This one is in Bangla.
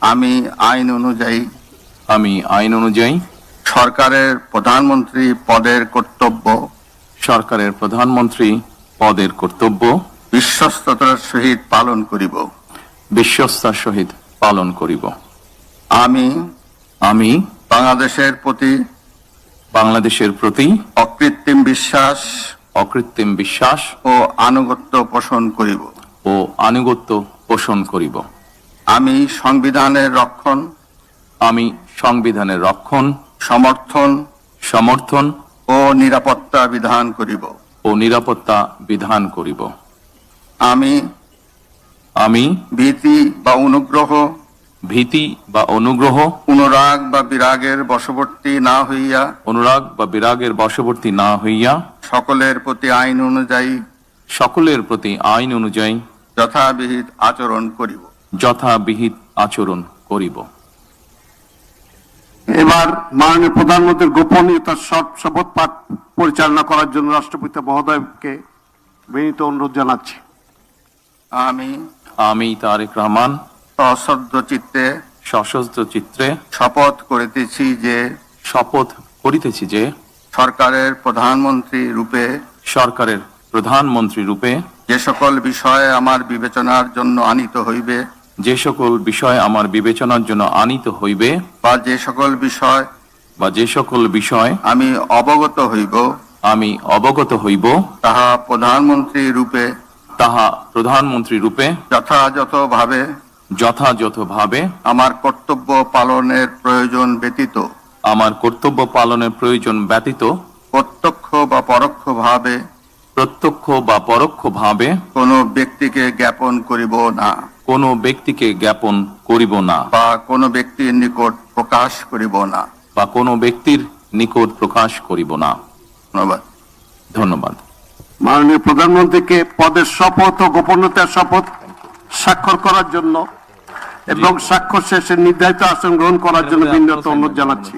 আমি আইন অনুযায়ী সরকারের প্রধানমন্ত্রী পদের কর্তব্য বিশ্বস্ততার সহিত পালন করিব। আমি বাংলাদেশের প্রতি অকৃত্রিম বিশ্বাস ও আনুগত্য পোষণ করিব। আমি সংবিধানের রক্ষণ সমর্থন ও নিরাপত্তা বিধান করিব। আমি ভীতি বা অনুগ্রহ অনুরাগ বা বিরাগের বশবর্তী না হইয়া সকলের প্রতি আইন অনুযায়ী যথাবিহিত আচরণ করিব। এবার মাননীয় প্রধানমন্ত্রীর গোপনীয়তার শপথ পাঠ পরিচালনা করার জন্য রাষ্ট্রপতি মহোদয়কে বিনীত অনুরোধ জানাচ্ছি। আমি তারেক রহমান সশস্ত্র চিত্রে শপথ করিতেছি যে সরকারের প্রধানমন্ত্রী রূপে যে সকল বিষয় আমার বিবেচনার জন্য আনিত হইবে বা যে সকল বিষয় আমি অবগত হইব তাহা প্রধানমন্ত্রী রূপে যথাযথভাবে আমার কর্তব্য পালনের প্রয়োজন ব্যতীত প্রত্যক্ষ বা পরোক্ষভাবে কোনো ব্যক্তিকে জ্ঞাপন করিব না বা কোনো ব্যক্তির নিকট প্রকাশ করিব না। ধন্যবাদ। মাননীয় প্রধানমন্ত্রীকে পদের শপথ ও গোপনীয়তার শপথ স্বাক্ষর করার জন্য এবং স্বাক্ষর শেষে নির্ধারিত আসন গ্রহণ করার জন্য বিনীত অনুরোধ জানাচ্ছি।